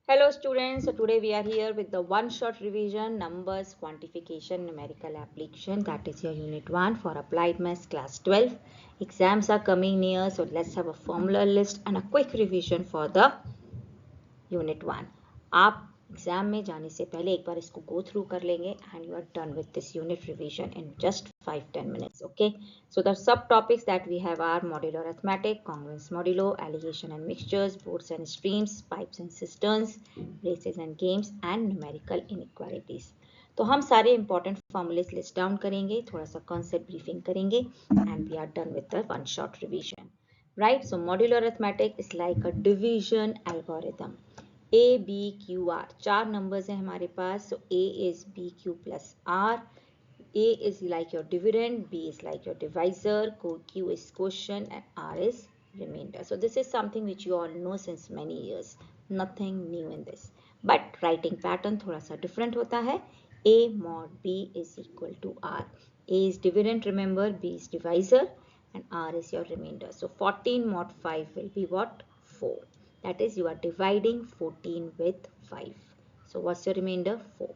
Hello students, so today we are here with the one-shot revision numbers quantification numerical application, that is your unit 1 for applied maths class 12. Exams are coming near, so let's have a formula list and a quick revision for the unit 1. आप exam में जाने से पहले एक बार इसको गो through कर लेंगे and you are done with this unit revision in just 5-10 minutes. Okay, so the subtopics that we have are modulo arithmetic, congruence modulo, alligation and mixtures, boards and streams, pipes and cisterns, races and games and numerical inequalities. तो हम सारे important formulas list down करेंगे, थोड़ा सा concept briefing करेंगे and we are done with the one shot revision. Right, so modular arithmetic is like a division algorithm. A, B, Q, R, चार numbers हैं हमारे पास. So A is B, Q plus R. A is like your dividend, B is like your divisor, Q is quotient and R is remainder. So this is something which you all know since many years. Nothing new in this. But writing pattern थोड़ा सा different होता है. A mod B is equal to R. A is dividend, remember, B is divisor and R is your remainder. So 14 mod 5 will be what? 4. That is, you are dividing 14 with 5. So what's your remainder? 4.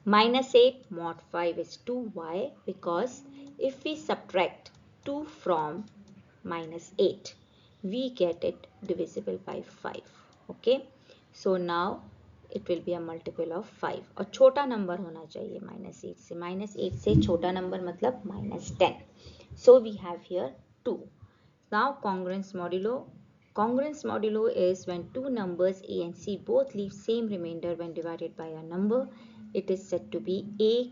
Minus 8 mod 5 is 2. Why? Because if we subtract 2 from minus 8, we get it divisible by 5. Okay. So now it will be a multiple of 5. और छोटा number होना चाहिए minus 8 से छोटा number मतलब minus 10. So we have here 2. Now congruence modulo. Congruence modulo is when two numbers A and C both leave same remainder when divided by a number. It is said to be A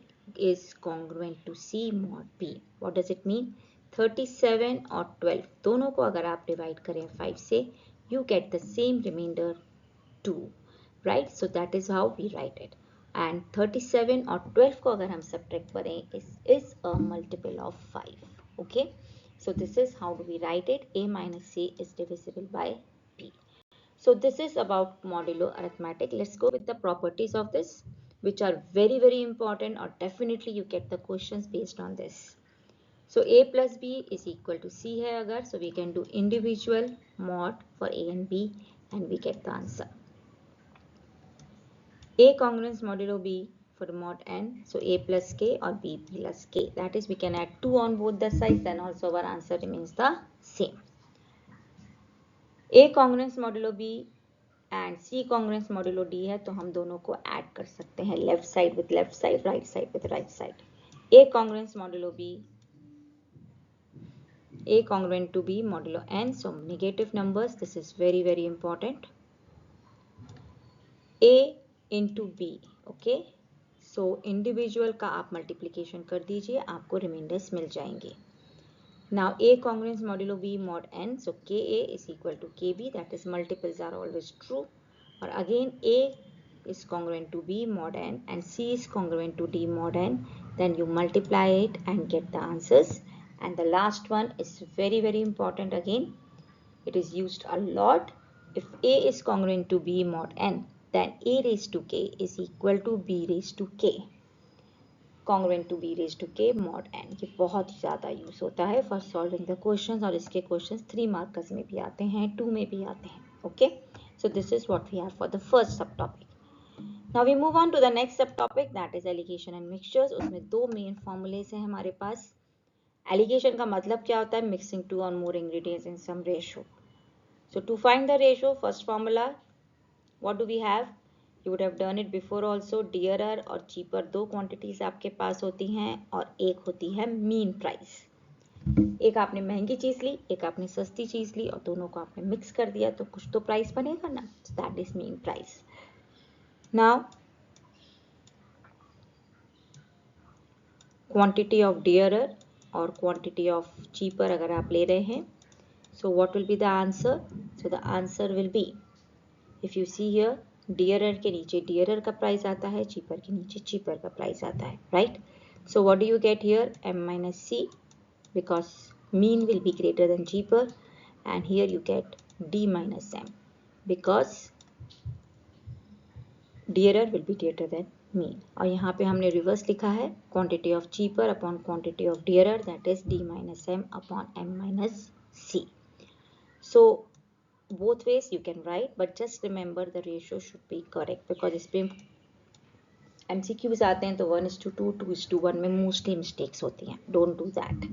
is congruent to C mod B. What does it mean? 37 और 12 दोनों को अगर आप divide करें 5 से, you get the same remainder 2. Right? So that is how we write it. And 37 और 12 को अगर हम subtract करें is a multiple of 5. Okay. So this is how do we write it. A minus C is divisible by B. So this is about modulo arithmetic. Let's go with the properties of this, which are very important, or definitely you get the questions based on this. So A plus B is equal to C hai agar, so we can do individual mod for A and B and we get the answer. A congruence modulo B for mod n, so A plus K or B plus K. That is, we can add 2 on both the sides, then also our answer remains the same. A congruence modulo B and C congruence modulo D है, तो हम दोनों को add कर सकते हैं, left side with left side, right side with right side. A congruence modulo B, A congruent to B modulo n, so negative numbers, this is very important. A into B, okay. So individual का आप multiplication कर दीजिए, आपको reminders मिल जाएंगे. Now A congruence modulo B mod n, so KA is equal to KB, that is multiples are always true. Or again A is congruent to B mod n and C is congruent to D mod n, then you multiply it and get the answers. And the last one is very important again. It is used a lot. If A is congruent to B mod n, then A raised to K is equal to B raised to K. Congruent to B raised to K mod n. ये बहुत ज़्यादा use होता है for solving the questions, और इसके questions 3 markers में भी आते हैं, 2 में भी आते हैं. Okay, so this is what we have for the first sub topic. Now we move on to the next sub topic, that is alligation and mixtures. उसमें दो मेन फॉर्मूलेस हैं हमारे पास. एलिगेशन का मतलब क्या होता है? मिक्सिंग 2 और more ingredients in some ratio. So to find the ratio, first formula, what do we have? You would have done it before also. Dearer और cheaper दो quantities आपके पास होती हैं और एक होती है mean price. एक आपने महंगी चीज ली, एक आपने सस्ती चीज ली और दोनों को आपने मिक्स कर दिया, तो कुछ तो प्राइस बनेगा ना. So that is mean price. Now quantity of dearer और quantity of cheaper अगर आप ले रहे हैं, so what will be the answer? So the answer will be, if you see here, dearer के नीचे dearer का प्राइस आता है, cheaper के नीचे cheaper का प्राइस आता है, right? So what do you get here? M minus C, because mean will be greater than cheaper, and here you get D minus M, because dearer will be greater than mean. और यहाँ पे हमने reverse लिखा है, quantity of cheaper upon quantity of dearer, that is D minus M upon M minus C. So both ways you can write, but just remember the ratio should be correct, because इस पे MCQs आते हैं तो 1:2, 2:1 में mostly mistakes होती हैं. Don't do that.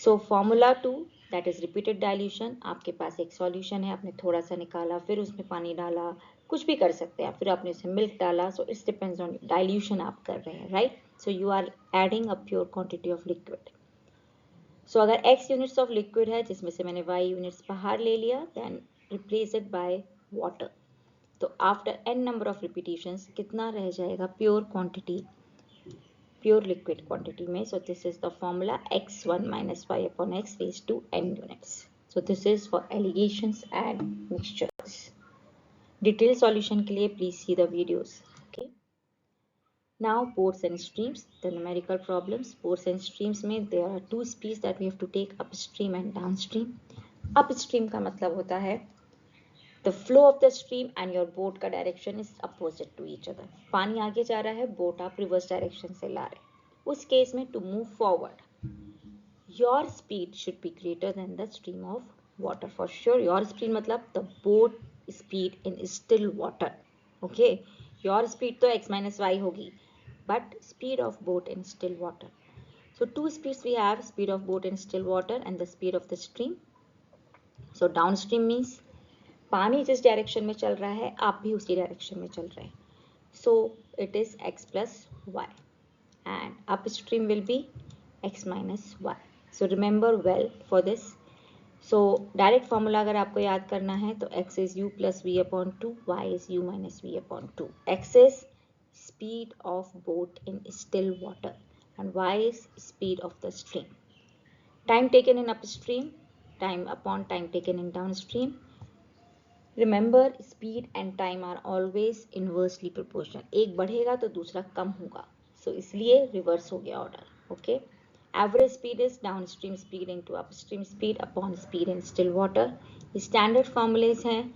So formula 2, that is repeated dilution. आपके पास एक सॉल्यूशन है, आपने थोड़ा सा निकाला, फिर उसमें पानी डाला, कुछ भी कर सकते हैं, फिर आपने उसमें मिल्क डाला. So it's depends on dilution आप कर रहे हैं, right. So you are adding a pure quantity of liquid. सो अगर x यूनिट्स ऑफ लिक्विड है, जिसमें से मैंने y यूनिट्स बाहर ले लिया, then replace it by water. तो after n number of repetitions कितना रह जाएगा pure quantity, pure liquid quantity में. So this is the formula x1 minus y upon x raised to n units. So this is for allegations and mixtures. Detailed solution के लिए please see the videos. Okay. Now ports and streams, the numerical problems. Ports and streams में there are two speeds that we have to take, upstream and downstream. Upstream का मतलब होता है the flow of the stream and your boat का direction is opposite to each other. पानी आगे जा रहा है, बोट आप रिवर्स डायरेक्शन से ला रहे. उस केस में to move forward, your speed should be greater than the stream of water. For sure, your speed मतलब the boat speed in still water. Okay, your speed तो x minus y होगी, but speed of boat in still water. So two speeds we have, speed of boat in still water and the speed of the stream. So downstream means पानी जिस direction में चल रहा है, आप भी उसी डायरेक्शन में चल रहे हैं. So it is x plus y and upstream will be x minus y. So remember well for this. So direct formula अगर आपको याद करना है तो x is u plus v upon 2, y is u minus v upon 2. x is speed of boat in still water and y is speed of the stream. Time taken in upstream, time upon time taken in downstream. Remember, speed and time are always inversely proportional. एक बढ़ेगा तो दूसरा कम होगा. So इसलिए reverse हो गया order. Okay. Average speed is downstream speed into upstream speed upon speed in still water. Standard formulae हैं,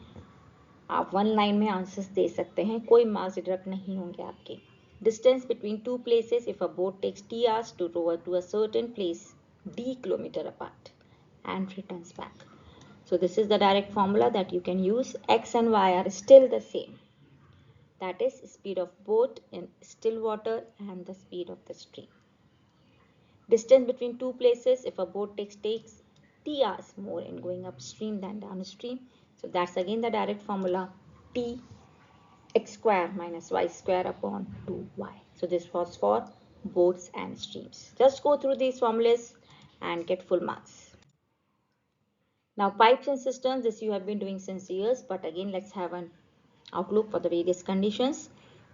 आप वन लाइन में आंसर्स दे सकते हैं, कोई मार्क्स डिडक्ट नहीं होंगे आपके. Distance between two places if a boat takes t hours to row to a certain place d kilometer apart and returns back. So this is the direct formula that you can use. X and Y are still the same. That is speed of boat in still water and the speed of the stream. Distance between two places, if a boat takes t hours more in going upstream than downstream. So that's again the direct formula, t x square minus y square upon 2y. So this was for boats and streams. Just go through these formulas and get full marks. Now pipes and cisterns, this you have been doing since years, but again let's have an outlook for the various conditions.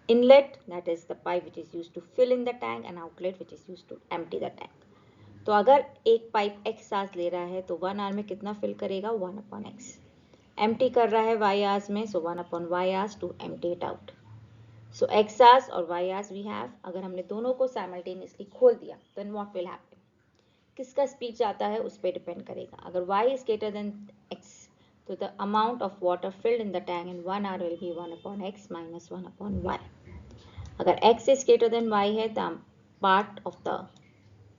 Inlet, that is the pipe which is used to fill in the tank, and outlet which is used to empty the tank. तो अगर एक pipe x hours ले रहा है तो 1 hour में कितना fill करेगा, 1 upon x. एम्प्टी कर रहा है y hours में, so 1 upon y hours to empty it out. So x hours और y hours we have. अगर हमने दोनों को simultaneously खोल दिया, then what will happen? किसका स्पीड जाता है उस पर डिपेंड करेगा. अगर y is greater than x, तो the amount of water filled in the tank in 1 hour will be 1 upon x minus 1 upon y. अगर x is greater than y है, the part of the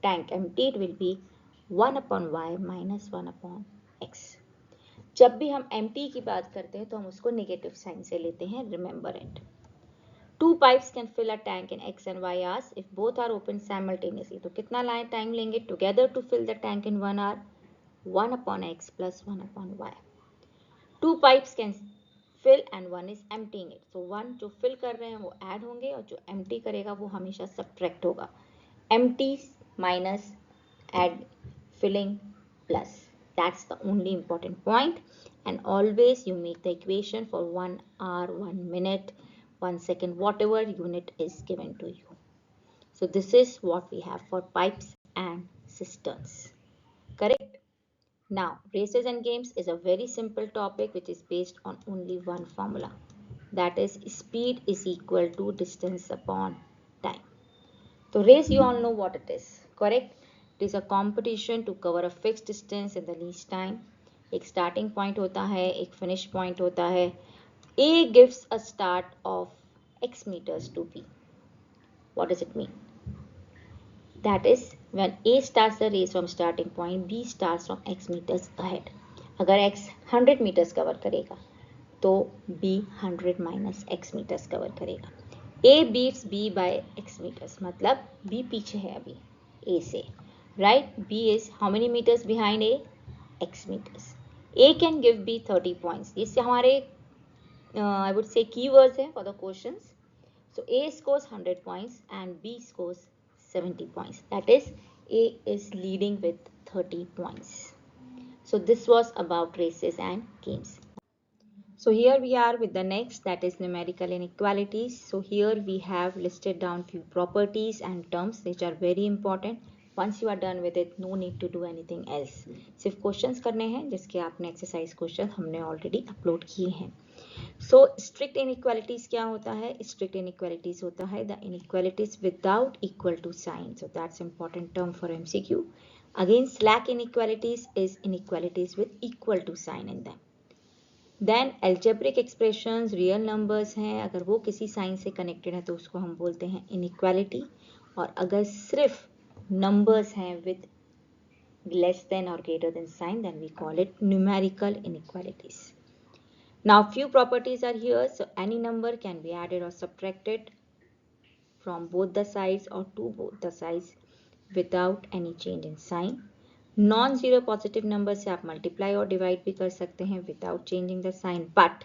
tank emptied will be 1 upon y minus 1 upon x. जब भी हम empty की बात करते हैं तो हम उसको नेगेटिव साइन से लेते हैं, remember it. Two pipes can fill a tank in x and y hours if both are open simultaneously. तो कितना टाइम लेंगे together to fill the tank in 1 hour? 1 upon x plus 1 upon y. Two pipes can fill and one is emptying it. So one जो fill कर रहे हैं वो add होंगे और जो empty करेगा वो हमेशा subtract होगा. Empty minus add filling plus. That's the only important point. And always you make the equation for 1 hour, 1 minute, 1 second, whatever unit is given to you. So this is what we have for pipes and cisterns. Correct? Now, races and games is a very simple topic which is based on only one formula. That is speed is equal to distance upon time. So race you all know what it is. Correct? It is a competition to cover a fixed distance in the least time. एक starting point होता है, एक finish point होता है. A gives a start of x meters to B. What does it mean? That is, when A starts the race from starting point, B starts from x meters ahead. अगर x 100 metres cover करेगा तो b 100 minus x metres cover करेगा। a beats b by x metres, मतलब b पीछे है अभी a से, right. b is how many metres behind a, x meters. A can give B 30 points. इससे हमारे I would say keywords है for the questions. So A scores 100 points and B scores 70 points. That is, A is leading with 30 points. So this was about races and games. So here we are with the next, that is numerical inequalities. So here we have listed down few properties and terms which are very important. Once you are done with it, no need to do anything else. सिर्फ questions करने हैं जिसके आपने exercise question हमने already upload किए हैं। So strict inequalities क्या होता है? Strict inequalities होता है the inequalities without equal to sign. So that's important term for MCQ. Again, slack inequalities is inequalities with equal to sign in them. Then algebraic expressions real numbers हैं, अगर वो किसी sign से connected है तो उसको हम बोलते हैं इनइक्वालिटी, और अगर सिर्फ नंबर्स हैं विद लेस देन और greater than sign then we call it numerical inequalities. Now few properties are here. So any number can be added or subtracted from both the sides or to both the sides without any change in sign. Non zero positive number से आप multiply और divide भी कर सकते हैं without changing the sign, but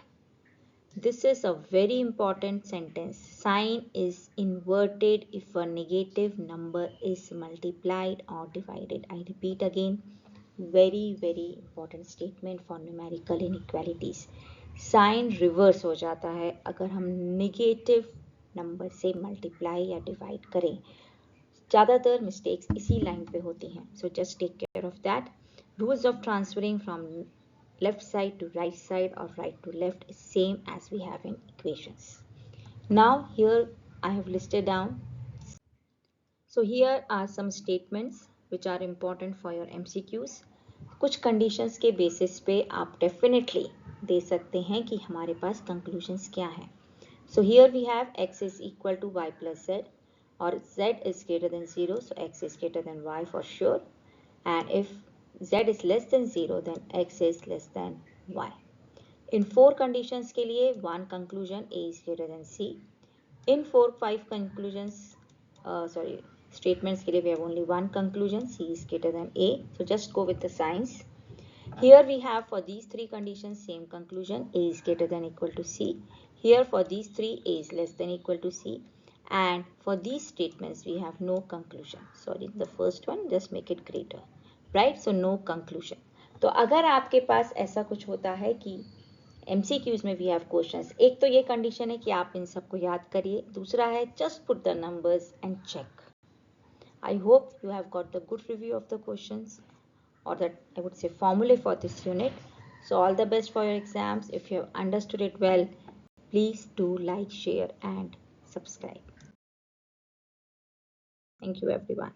this is a very important sentence. Sign is inverted if a negative number is multiplied और divided. I repeat again, very very important statement for numerical inequalities. Sign reverse हो जाता है अगर हम negative number से multiply या divide करें. ज़्यादातर मिस्टेक्स इसी लाइन पे होती हैं. सो just take care of that. Rules of transferring from left side to right side और right to left is same as we have in equations. Now here I have listed down. So here are some statements which are important for your MCQs. कुछ conditions के basis पे आप definitely they सकते हैं कि हमारे पास conclusions क्या है. So here we have x is equal to y plus z, or z is greater than 0, so x is greater than y for sure, and if z is less than 0 then x is less than y. In 4 conditions के लिए one conclusion a is greater than c. In 4-5 conclusions statements के लिए we have only one conclusion, c is greater than a. So just go with the signs. Here we have for these 3 conditions same conclusion, a is greater than equal to c. Here for these 3 a is less than equal to c. And for these statements we have no conclusion. Sorry, the first one just make it greater, right? So no conclusion. तो अगर आपके पास ऐसा कुछ होता है कि MCQs में we have questions, एक तो ये कंडीशन है कि आप इन सबको याद करिए, दूसरा है just put the numbers and check. I hope you have got the good review of the questions, or that I would say formulae for this unit. So all the best for your exams. If you have understood it well, please do like, share and subscribe. Thank you everyone.